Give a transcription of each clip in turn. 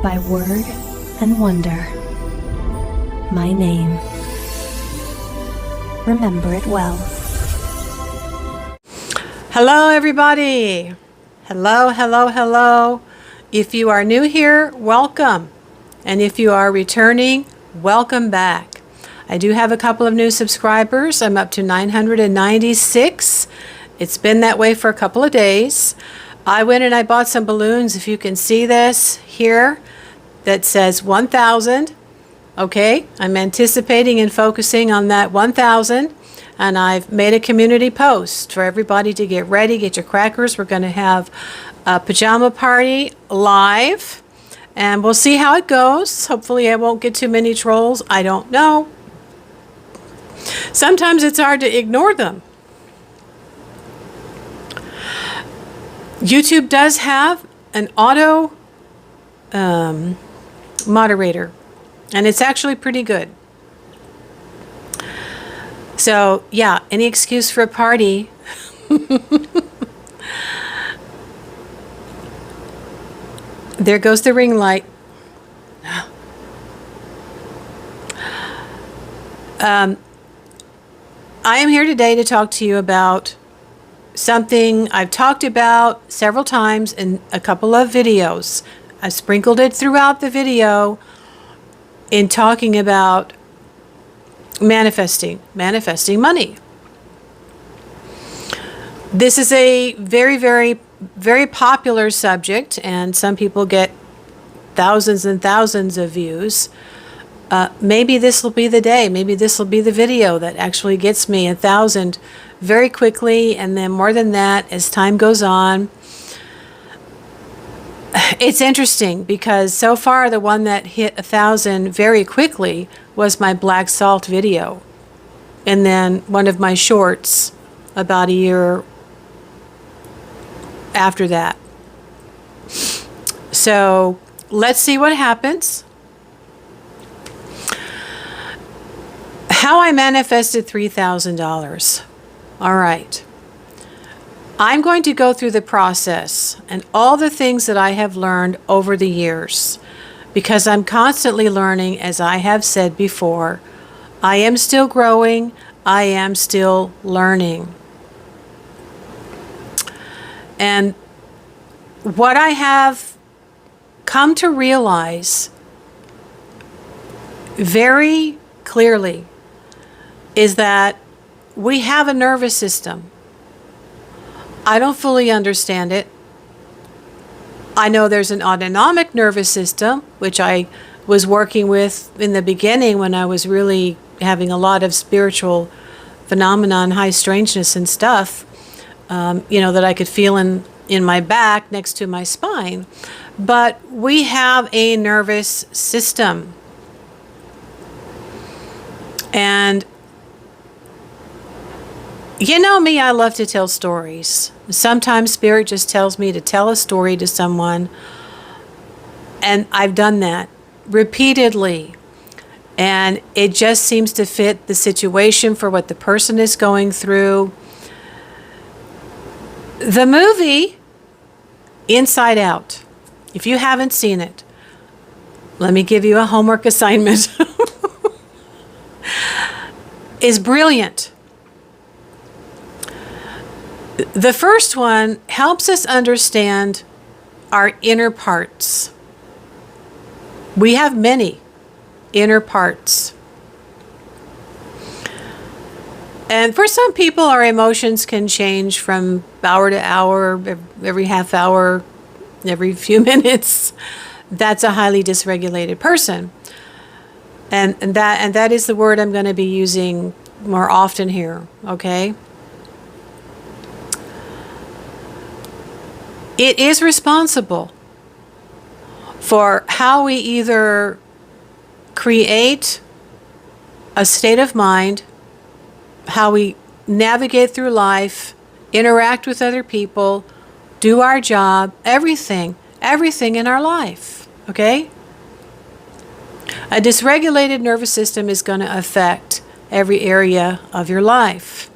by word and wonder. My name. Remember it well. Hello, everybody. Hello, hello, hello. If you are new here, welcome. And if you are returning, welcome back. I do have a couple of new subscribers. I'm up to 996. It's been that way for a couple of days. I went and I bought some balloons, if you can see this here, that says 1,000. Okay, I'm anticipating and focusing on that 1,000. And I've made a community post for everybody to get ready, get your crackers. We're going to have a pajama party live. And we'll see how it goes. Hopefully I won't get too many trolls. I don't know. Sometimes it's hard to ignore them. YouTube does have an auto moderator, and it's actually pretty good. So, yeah, any excuse for a party. There goes the ring light. I am here today to talk to you about something I've talked about several times in a couple of videos. I sprinkled it throughout the video in talking about manifesting money. This is a very, very, very popular subject, and some people get thousands and thousands of views. Maybe this will be the day. Maybe this will be the video that actually gets me 1,000 very quickly, and then more than that as time goes on. It's interesting because so far the one that hit 1,000 very quickly was my black salt video, and then one of my shorts about a year after that. So let's see what happens. How I manifested $3,000. All right. I'm going to go through the process and all the things that I have learned over the years, because I'm constantly learning, as I have said before. I am still growing. I am still learning. And what I have come to realize very clearly is that we have a nervous system. I don't fully understand it. I know there's an autonomic nervous system, which I was working with in the beginning when I was really having a lot of spiritual phenomenon, high strangeness and stuff, that I could feel in my back next to my spine. But we have a nervous system. And you know me, I love to tell stories. Sometimes Spirit just tells me to tell a story to someone, and I've done that repeatedly. And it just seems to fit the situation for what the person is going through. The movie Inside Out, if you haven't seen it, let me give you a homework assignment, is brilliant. The first one helps us understand our inner parts. We have many inner parts. And for some people, our emotions can change from hour to hour, every half hour, every few minutes. That's a highly dysregulated person. And that is the word I'm going to be using more often here, okay? It is responsible for how we either create a state of mind, how we navigate through life, interact with other people, do our job, everything in our life, okay? A dysregulated nervous system is going to affect every area of your life.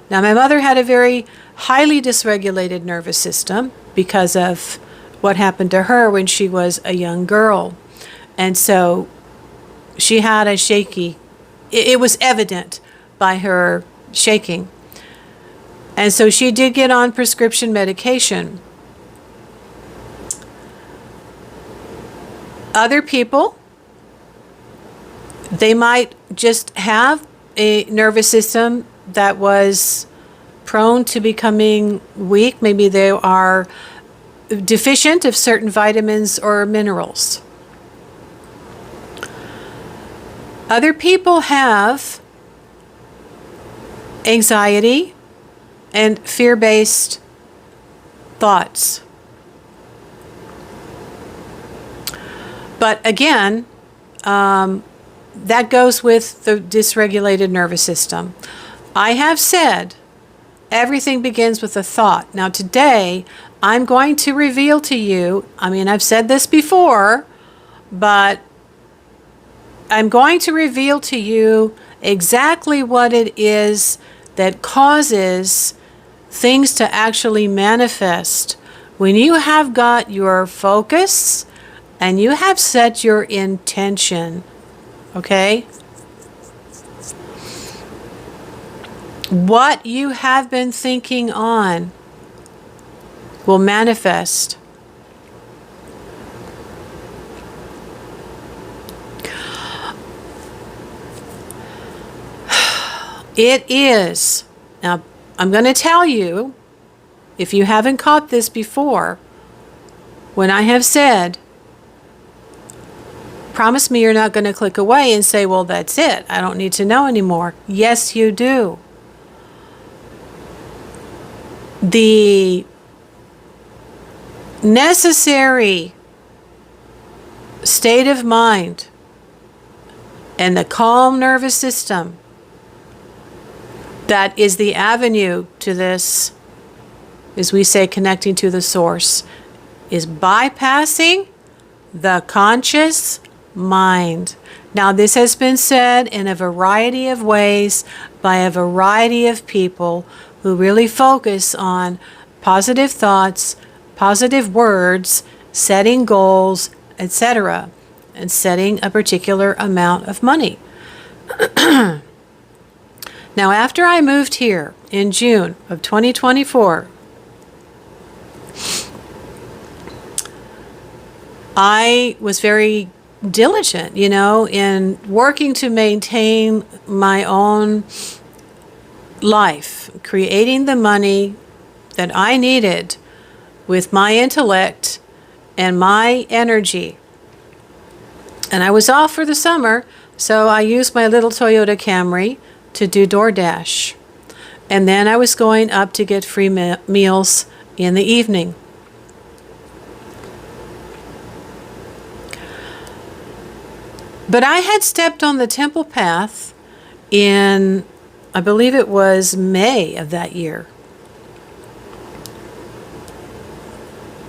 Now, my mother had a very highly dysregulated nervous system because of what happened to her when she was a young girl. And so she had a shaky, it was evident by her shaking. And so she did get on prescription medication. Other people, they might just have a nervous system that was prone to becoming weak. Maybe they are deficient of certain vitamins or minerals. Other people have anxiety and fear-based thoughts. But again, that goes with the dysregulated nervous system. I have said everything begins with a thought. Now today, I'm going to reveal to you, I've said this before, but I'm going to reveal to you exactly what it is that causes things to actually manifest when you have got your focus and you have set your intention, okay? What you have been thinking on will manifest. It is. Now, I'm going to tell you, if you haven't caught this before, when I have said, promise me you're not going to click away and say, well, that's it. I don't need to know anymore. Yes, you do. The necessary state of mind and the calm nervous system that is the avenue to this, as we say, connecting to the source, is bypassing the conscious mind. Now, this has been said in a variety of ways by a variety of people who really focus on positive thoughts, positive words, setting goals, etc., and setting a particular amount of money. Now, after I moved here in June of 2024, I was very diligent, in working to maintain my own life, creating the money that I needed with my intellect and my energy. And I was off for the summer, so I used my little Toyota Camry to do DoorDash. And then I was going up to get free meals in the evening. But I had stepped on the temple path in, I believe it was May of that year.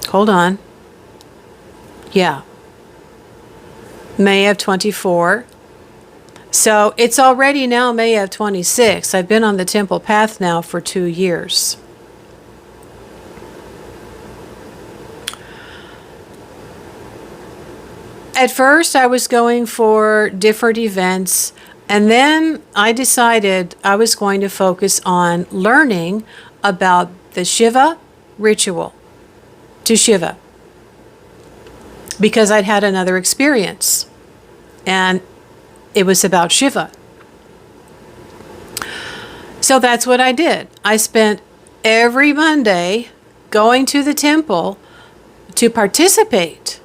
Hold on. Yeah. May of 24. So it's already now May of 26. I've been on the temple path now for 2 years. At first, I was going for different events, and then I decided I was going to focus on learning about the Shiva ritual to Shiva, because I'd had another experience, and it was about Shiva. So that's what I did. I spent every Monday going to the temple to participate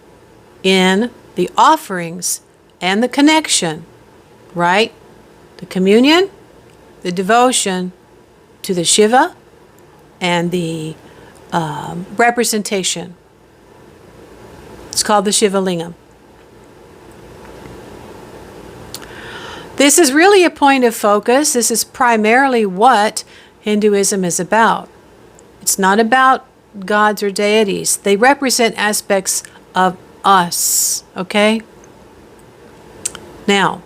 in the offerings and the connection, right? The communion, the devotion to the Shiva, and the representation. It's called the Shiva Lingam. This is really a point of focus. This is primarily what Hinduism is about. It's not about gods or deities. They represent aspects of us, okay? Now,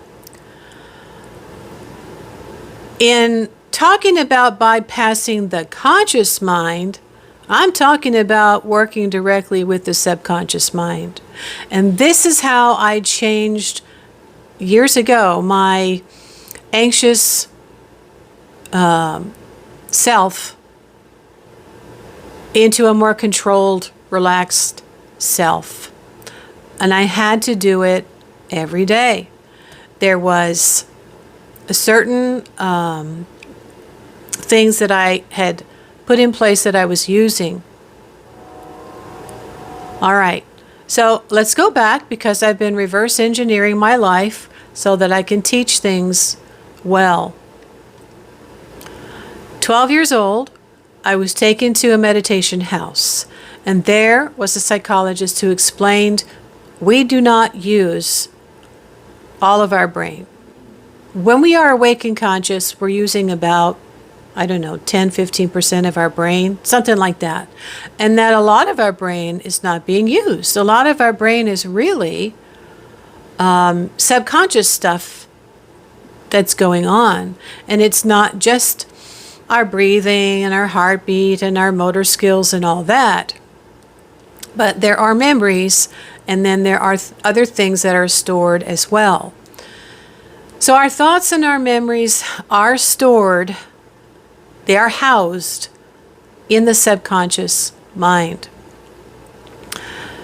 in talking about bypassing the conscious mind, I'm talking about working directly with the subconscious mind. And this is how I changed years ago my anxious self into a more controlled, relaxed self. And I had to do it every day. There was a certain things that I had put in place that I was using. All right, so let's go back because I've been reverse engineering my life so that I can teach things well. 12 years old, I was taken to a meditation house, and there was a psychologist who explained we do not use all of our brain. When we are awake and conscious, we're using about 10-15% of our brain, something like that. And that a lot of our brain is not being used. A lot of our brain is really subconscious stuff that's going on. And it's not just our breathing and our heartbeat and our motor skills and all that. But there are memories, and then there are other things that are stored as well. So our thoughts and our memories are stored. They are housed in the subconscious mind.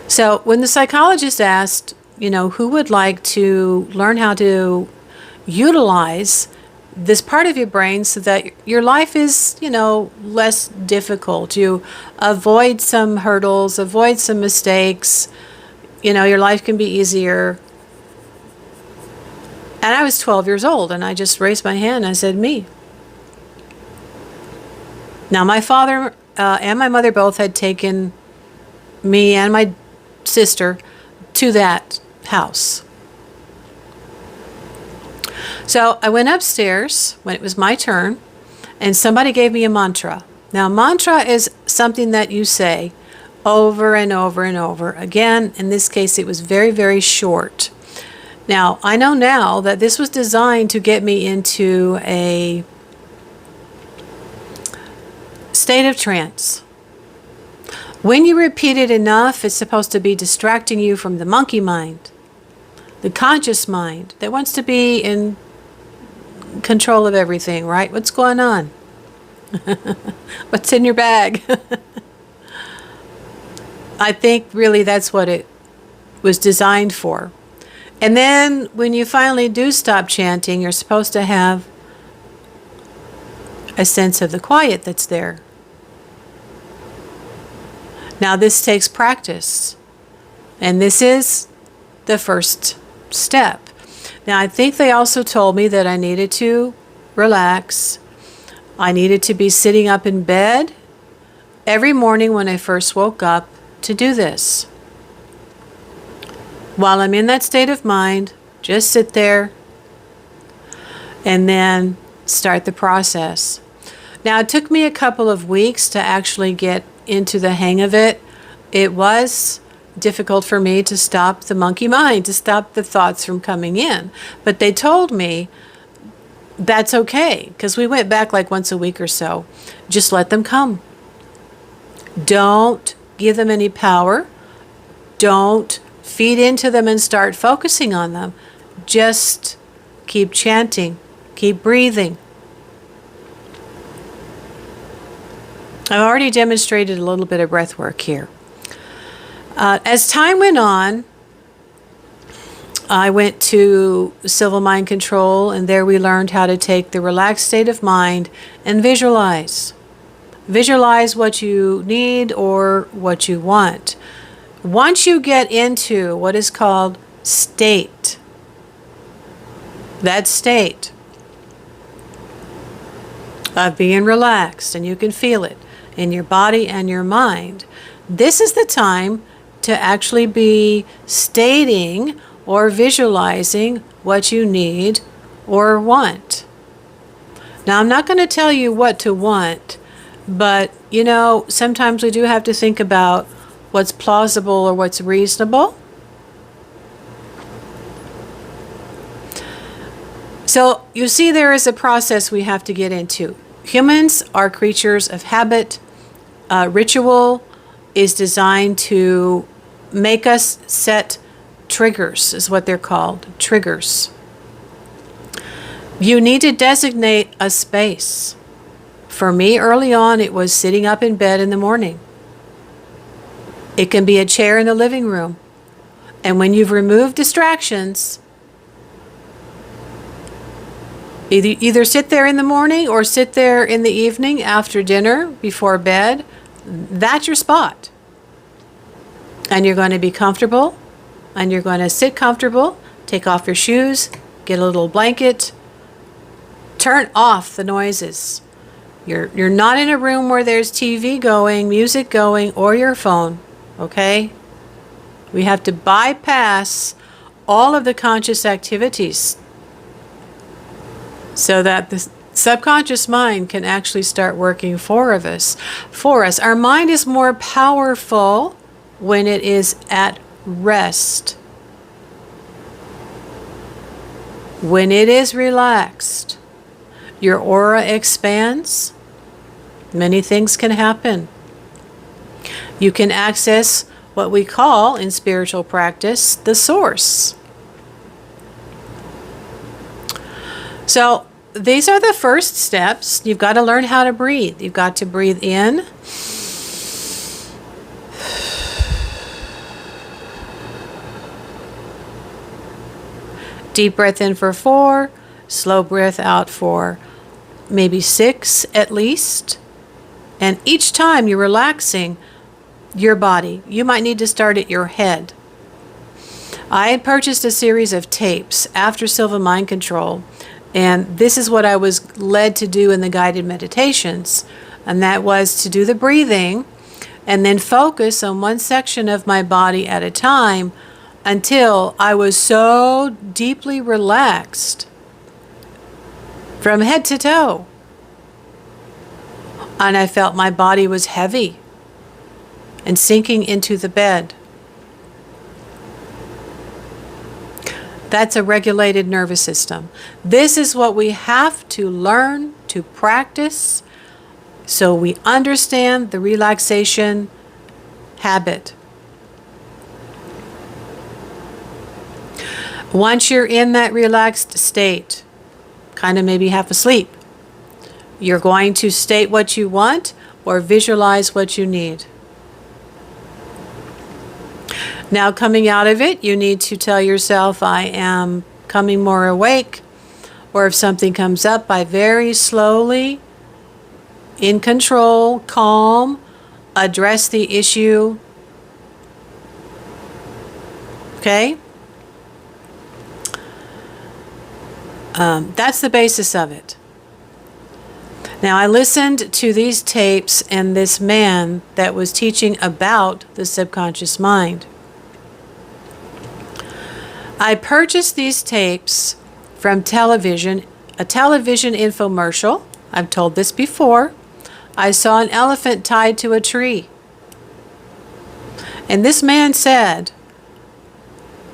So when the psychologist asked, who would like to learn how to utilize this part of your brain so that your life is, less difficult, you avoid some hurdles, avoid some mistakes, your life can be easier. And I was 12 years old, and I just raised my hand and I said, me. Now, my father and my mother both had taken me and my sister to that house. So I went upstairs when it was my turn, and somebody gave me a mantra. Now, mantra is something that you say over and over and over again. In this case, it was very, very short. Now, I know now that this was designed to get me into a state of trance. When you repeat it enough, it's supposed to be distracting you from the monkey mind, the conscious mind that wants to be in control of everything, right? What's going on? What's in your bag? I think really that's what it was designed for. And then when you finally do stop chanting, you're supposed to have a sense of the quiet that's there. Now this takes practice, and this is the first step. Now I think they also told me that I needed to relax. I needed to be sitting up in bed every morning when I first woke up to do this. While I'm in that state of mind, just sit there and then start the process. Now, it took me a couple of weeks to actually get into the hang of it. It was difficult for me to stop the monkey mind, to stop the thoughts from coming in. But they told me that's okay, because we went back like once a week or so. Just let them come. Don't give them any power. Don't feed into them and start focusing on them. Just keep chanting, keep breathing. I've already demonstrated a little bit of breath work here. As time went on, I went to Civil Mind Control, and there we learned how to take the relaxed state of mind and visualize. Visualize what you need or what you want. Once you get into what is called state, that state of being relaxed, and you can feel it in your body and your mind, this is the time to actually be stating or visualizing what you need or want. Now, I'm not going to tell you what to want, but sometimes we do have to think about what's plausible or what's reasonable. So you see, there is a process we have to get into. Humans are creatures of habit ritual is designed to make us set triggers, is what they're called, triggers. You need to designate a space. For me, early on, it was sitting up in bed in the morning. It can be a chair in the living room. And when you've removed distractions, either sit there in the morning or sit there in the evening after dinner, before bed, that's your spot. And you're going to be comfortable, and you're going to sit comfortable, take off your shoes, get a little blanket, turn off the noises. You're not in a room where there's TV going, music going, or your phone, okay? We have to bypass all of the conscious activities so that the subconscious mind can actually start working for us. Our mind is more powerful when it is at rest. When it is relaxed, your aura expands. Many things can happen. You can access what we call in spiritual practice the source. So these are the first steps. You've got to learn how to breathe. You've got to breathe in. Deep breath in for 4, slow breath out for maybe 6 at least. And each time you're relaxing your body, you might need to start at your head. I had purchased a series of tapes after Silva Mind Control, and this is what I was led to do in the guided meditations, and that was to do the breathing and then focus on one section of my body at a time until I was so deeply relaxed from head to toe. And I felt my body was heavy and sinking into the bed. That's a regulated nervous system. This is what we have to learn to practice so we understand the relaxation habit. Once you're in that relaxed state, kind of maybe half asleep, you're going to state what you want or visualize what you need. Now, coming out of it, you need to tell yourself, I am coming more awake. Or if something comes up, I very slowly, in control, calm, address the issue. Okay? That's the basis of it. Now, I listened to these tapes and this man that was teaching about the subconscious mind. I purchased these tapes from television, a television infomercial. I've told this before. I saw an elephant tied to a tree. And this man said,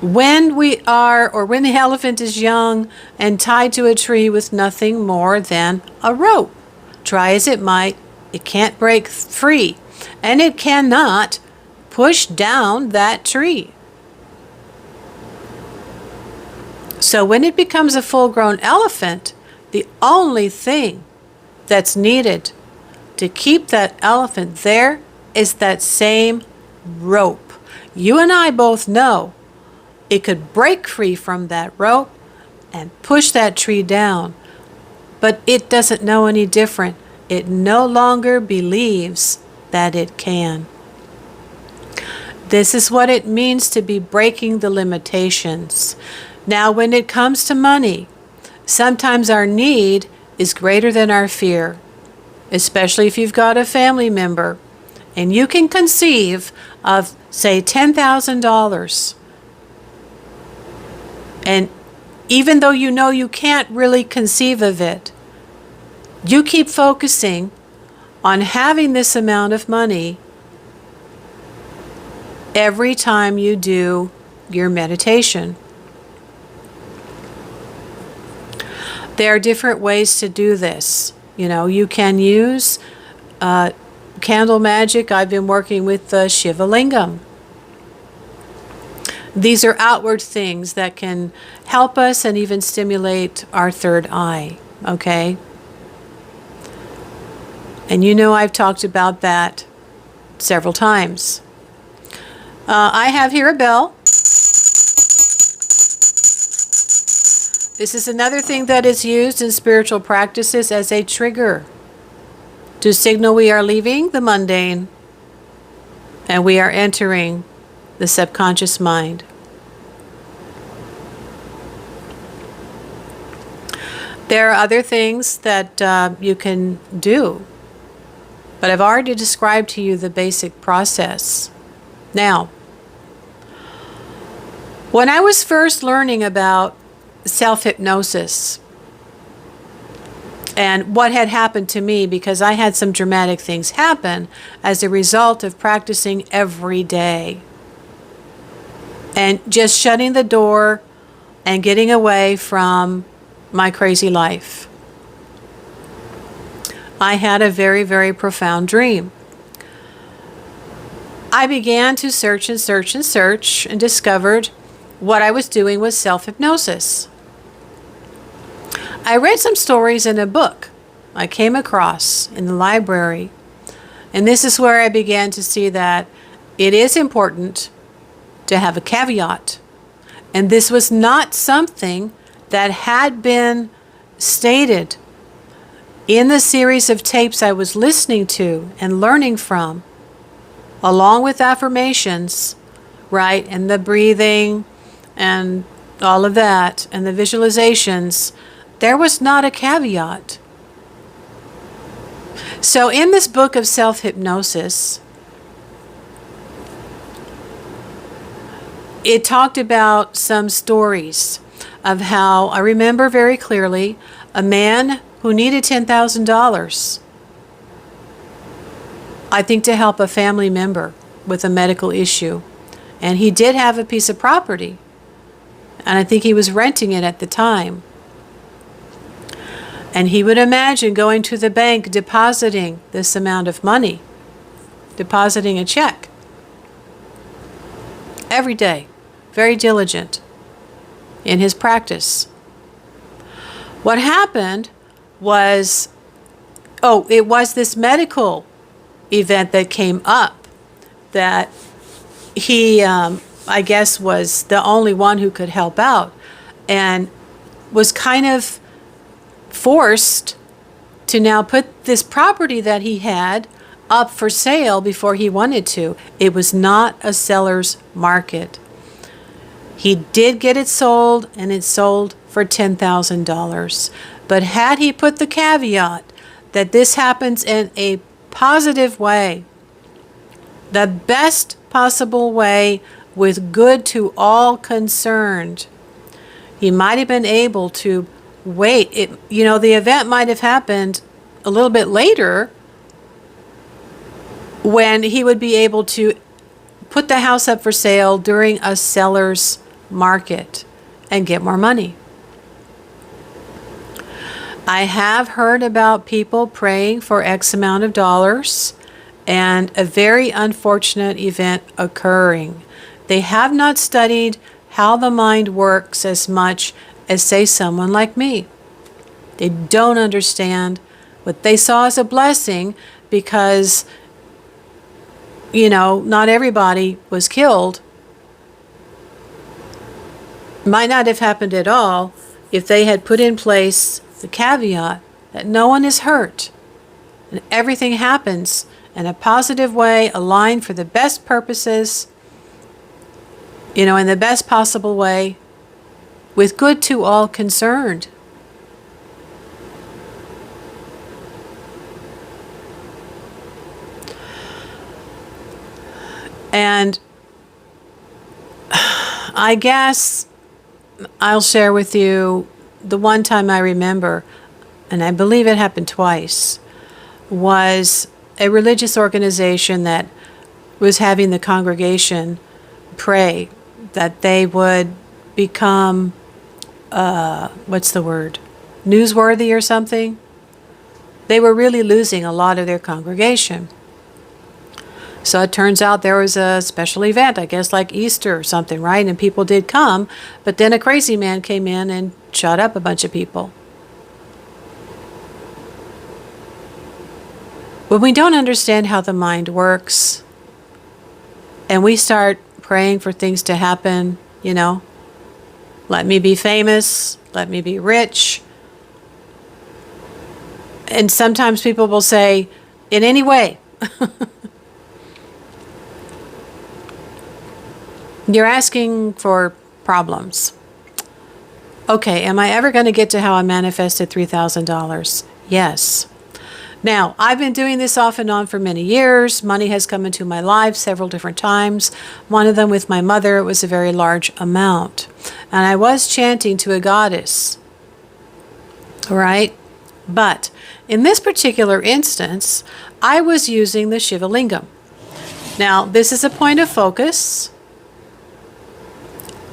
when the elephant is young and tied to a tree with nothing more than a rope, try as it might, it can't break free, and it cannot push down that tree. So when it becomes a full-grown elephant, the only thing that's needed to keep that elephant there is that same rope. You and I both know it could break free from that rope and push that tree down. But it doesn't know any different. It no longer believes that it can. This is what it means to be breaking the limitations. Now, when it comes to money, sometimes our need is greater than our fear, especially if you've got a family member and you can conceive of, say, $10,000. And even though you know you can't really conceive of it, you keep focusing on having this amount of money every time you do your meditation. There are different ways to do this. You know, you can use candle magic, I've been working with the Shiva Lingam. These are outward things that can help us and even stimulate our third eye, okay? And you know I've talked about that several times. I have here a bell. This is another thing that is used in spiritual practices as a trigger to signal we are leaving the mundane and we are entering the subconscious mind. There are other things that you can do, but I've already described to you the basic process. Now, when I was first learning about self-hypnosis and what had happened to me, because I had some dramatic things happen as a result of practicing every day and just shutting the door and getting away from my crazy life. I had a very, very profound dream. I began to search and search and search and discovered what I was doing was self-hypnosis. I read some stories in a book I came across in the library, and this is where I began to see that it is important to have a caveat. And this was not something that had been stated in the series of tapes I was listening to and learning from, along with affirmations, right, and the breathing and all of that, and the visualizations. There was not a caveat. So in this book of self-hypnosis, it talked about some stories of how, I remember very clearly, a man who needed $10,000, I think to help a family member with a medical issue. And he did have a piece of property, and I think he was renting it at the time. And he would imagine going to the bank, depositing this amount of money, depositing a check every day, very diligent in his practice. What happened was, it was this medical event that came up that he, I guess, was the only one who could help out, and was kind of forced to now put this property that he had up for sale before he wanted to. It was not a seller's market. He did get it sold, and it sold for $10,000. But had he put the caveat that this happens in a positive way, the best possible way, with good to all concerned, he might have been able to wait. The event might have happened a little bit later when he would be able to put the house up for sale during a seller's market and get more money. I have heard about people praying for X amount of dollars and a very unfortunate event occurring. They have not studied how the mind works as much as, say, someone like me. They don't understand what they saw as a blessing because, not everybody was killed. Might not have happened at all if they had put in place the caveat that no one is hurt and everything happens in a positive way, aligned for the best purposes, in the best possible way, with good to all concerned. And I guess I'll share with you the one time I remember, and I believe it happened twice, was a religious organization that was having the congregation pray that they would become, newsworthy or something. They were really losing a lot of their congregation. So it turns out there was a special event, I guess like Easter or something, right? And people did come, but then a crazy man came in and shot up a bunch of people. When we don't understand how the mind works, and we start praying for things to happen, let me be famous, let me be rich. And sometimes people will say, in any way. You're asking for problems. Okay, am I ever going to get to how I manifested $3,000? Yes. Now, I've been doing this off and on for many years. Money has come into my life several different times. One of them with my mother, it was a very large amount. And I was chanting to a goddess, right? But in this particular instance, I was using the Shiva Lingam. Now, this is a point of focus,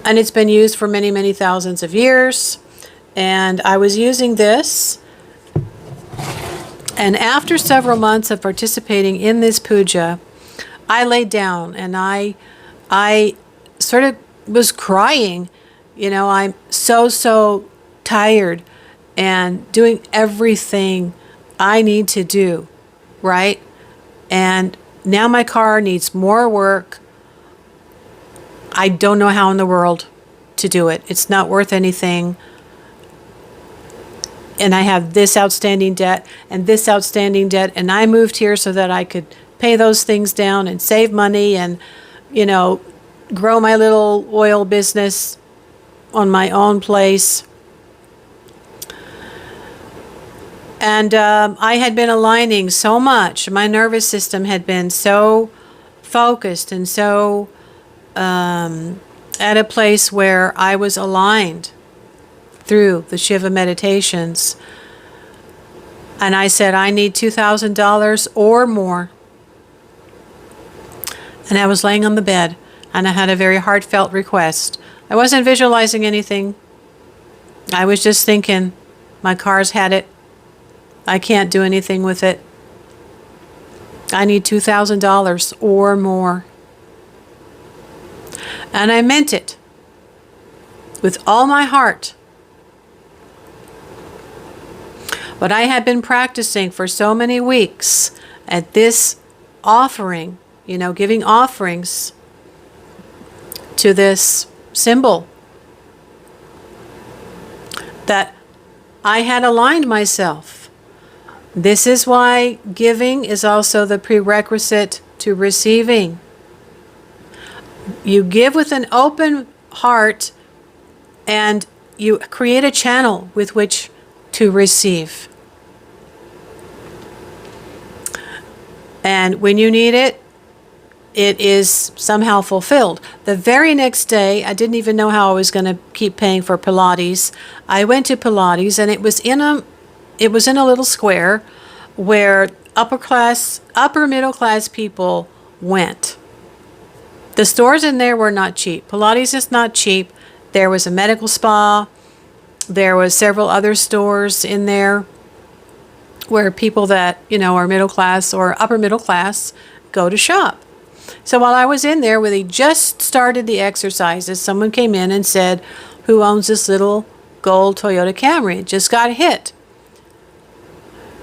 and it's been used for many, many thousands of years. And I was using this. And after several months of participating in this puja, I laid down and I sort of was crying. I'm so tired and doing everything I need to do, right? And now my car needs more work. I don't know how in the world to do it. It's not worth anything. And I have this outstanding debt and this outstanding debt. And I moved here so that I could pay those things down and save money and, grow my little oil business on my own place. And I had been aligning so much. My nervous system had been so focused and so at a place where I was aligned through the Shiva meditations. And I said, I need $2,000 or more. And I was laying on the bed, and I had a very heartfelt request. I wasn't visualizing anything. I was just thinking, my car's had it. I can't do anything with it. I need $2,000 or more. And I meant it with all my heart. But I had been practicing for so many weeks at this offering, giving offerings to this symbol, that I had aligned myself. This is why giving is also the prerequisite to receiving. You give with an open heart and you create a channel with which to receive. And when you need it, it is somehow fulfilled. The very next day, I didn't even know how I was going to keep paying for Pilates. I went to Pilates, and it was in a little square where upper middle class people went. The stores in there were not cheap. Pilates is not cheap. There was a medical spa. There was several other stores in there where people that, are middle class or upper middle class go to shop. So while I was in there, when they just started the exercises, someone came in and said, who owns this little gold Toyota Camry? It just got hit.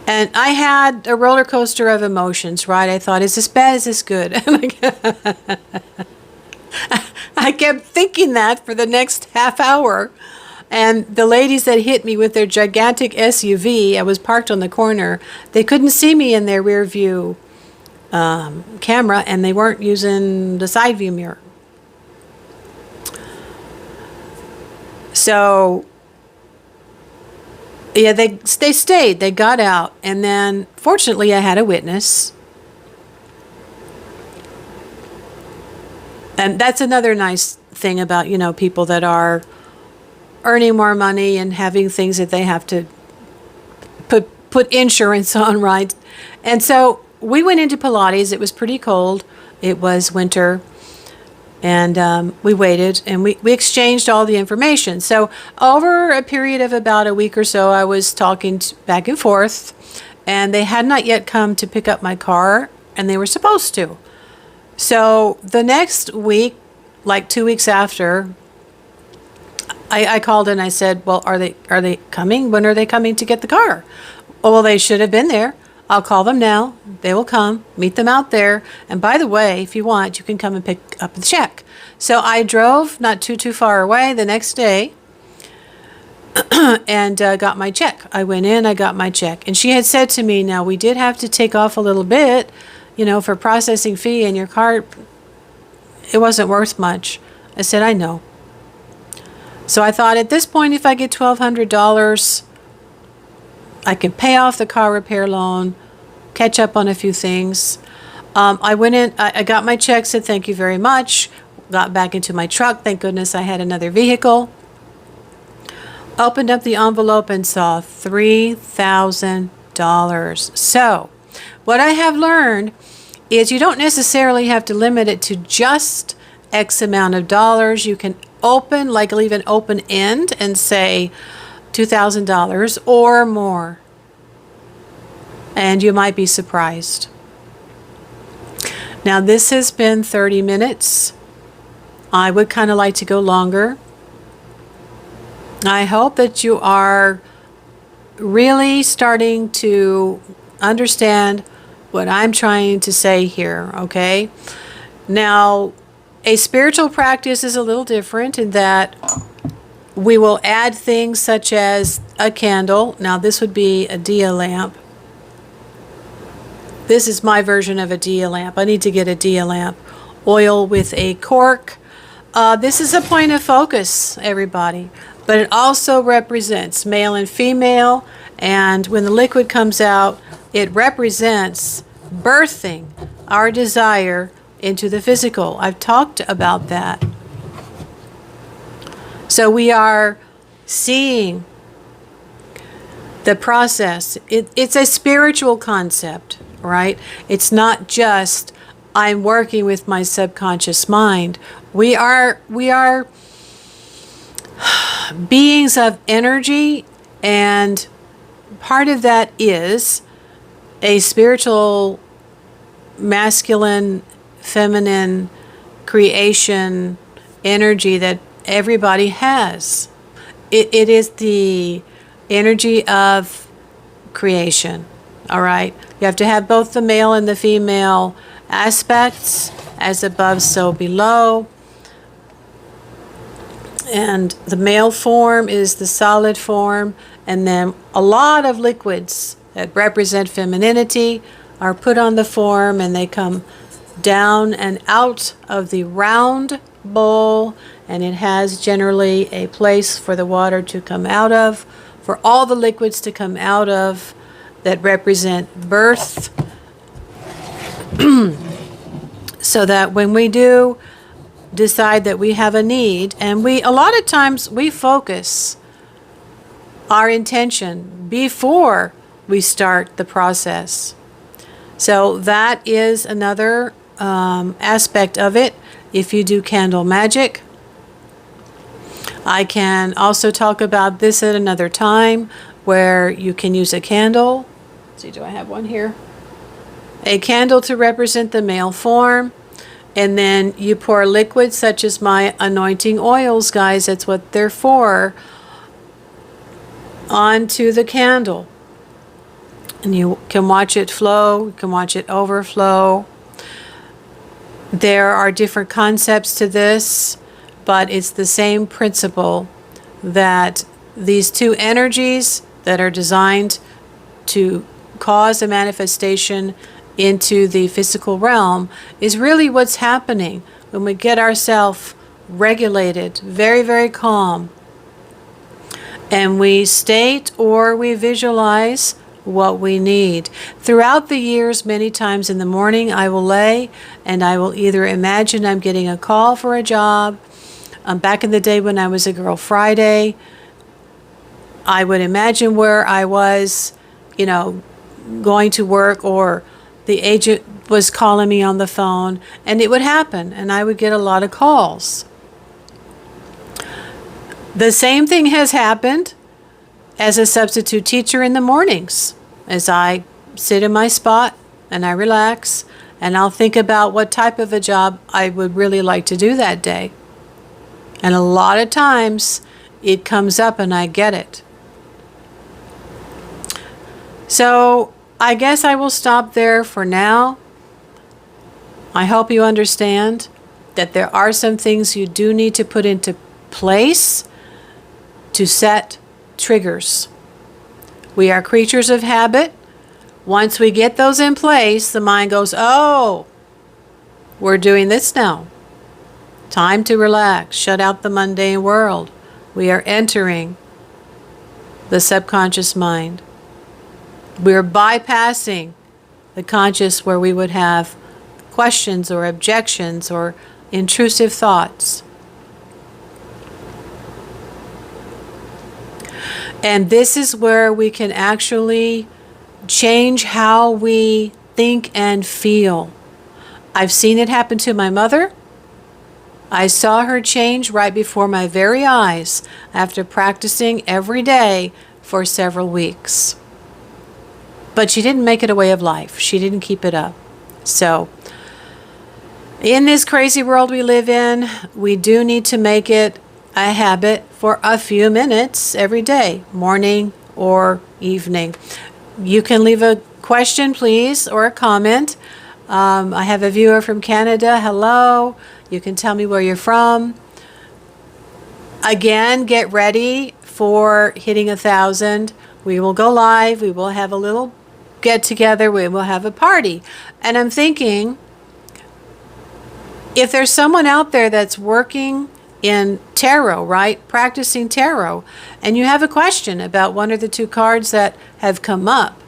And I had a roller coaster of emotions, right? I thought, is this bad? Is this good? I kept thinking that for the next half hour. And the ladies that hit me with their gigantic SUV, I was parked on the corner, they couldn't see me in their rear view camera, and they weren't using the side view mirror. So, yeah, they stayed. They got out. And then, fortunately, I had a witness. And that's another nice thing about, people that are earning more money and having things that they have to put insurance on, right? And so we went into Pilates. It was pretty cold. It was winter. And we waited, and we exchanged all the information. So over a period of about a week or so, I was talking back and forth, and they had not yet come to pick up my car, and they were supposed to. So the next week, like 2 weeks after, I called and I said, well, are they coming? When are they coming to get the car? Oh, well, they should have been there. I'll call them now. They will come. Meet them out there. And by the way, if you want, you can come and pick up the check. So I drove not too far away the next day and got my check. I went in, I got my check. And she had said to me, now, we did have to take off a little bit, for processing fee, and your card, it wasn't worth much. I said, I know. So I thought, at this point, if I get $1,200, I can pay off the car repair loan, catch up on a few things. I went in, I got my check, said thank you very much, got back into my truck. Thank goodness I had another vehicle. Opened up the envelope and saw $3,000. So what I have learned is you don't necessarily have to limit it to just X amount of dollars. You can leave an open end and say $2,000 or more. And you might be surprised. Now, this has been 30 minutes. I would kind of like to go longer. I hope that you are really starting to understand what I'm trying to say here, okay? Now, a spiritual practice is a little different in that we will add things such as a candle. Now, this would be a Dia lamp. This is my version of a Dia lamp. I need to get a Dia lamp. Oil with a cork. This is a point of focus, everybody. But it also represents male and female. And when the liquid comes out, it represents birthing our desire into the physical. I've talked about that. So we are seeing the process. It's a spiritual concept, right? It's not just I'm working with my subconscious mind. We are beings of energy, and part of that is a spiritual masculine, feminine creation energy that everybody has. It is the energy of creation, all right? You have to have both the male and the female aspects, as above, so below. And the male form is the solid form, and then a lot of liquids that represent femininity are put on the form, and they come down and out of the round bowl, and it has generally a place for the water to come out of, for all the liquids to come out of that represent birth, so that when we do decide that we have a need, and a lot of times we focus our intention before we start the process. So that is another aspect of it. If you do candle magic, I can also talk about this at another time, where you can use a candle. Let's see, do I have one here? A candle to represent the male form. And then you pour liquids such as my anointing oils, guys, that's what they're for, onto the candle. And you can watch it flow, you can watch it overflow. There are different concepts to this, but it's the same principle, that these two energies that are designed to cause a manifestation into the physical realm is really what's happening when we get ourselves regulated, very, very calm, and we state or we visualize what we need. Throughout the years, many times in the morning, I will lay and I will either imagine I'm getting a call for a job. Back in the day when I was a Girl Friday, I would imagine where I was, going to work, or the agent was calling me on the phone, and it would happen, and I would get a lot of calls. The same thing has happened as a substitute teacher in the mornings, as I sit in my spot and I relax and I'll think about what type of a job I would really like to do that day. And a lot of times it comes up and I get it. So I guess I will stop there for now. I hope you understand that there are some things you do need to put into place to set triggers. We are creatures of habit. Once we get those in place, the mind goes, oh, we're doing this now. Time to relax, shut out the mundane world. We are entering the subconscious mind. We're bypassing the conscious where we would have questions or objections or intrusive thoughts. And this is where we can actually change how we think and feel. I've seen it happen to my mother. I saw her change right before my very eyes after practicing every day for several weeks. But she didn't make it a way of life. She didn't keep it up. So, in this crazy world we live in, we do need to make it a habit for a few minutes every day, morning or evening. You can leave a question, please, or a comment. I have a viewer from Canada. Hello. You can tell me where you're from. Again, get ready for hitting 1,000. We will go live. We will have a little get together. We will have a party. And I'm thinking, if there's someone out there that's working in tarot, right? Practicing tarot, and you have a question about one or the two cards that have come up.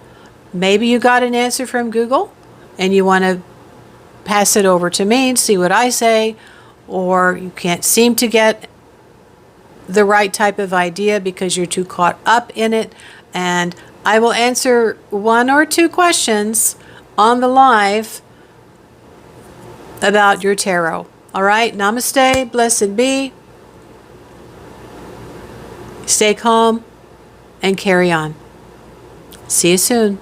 Maybe you got an answer from Google and you want to pass it over to me and see what I say, or you can't seem to get the right type of idea because you're too caught up in it, and I will answer one or two questions on the live about your tarot. All right, namaste, blessed be. Stay calm and carry on. See you soon.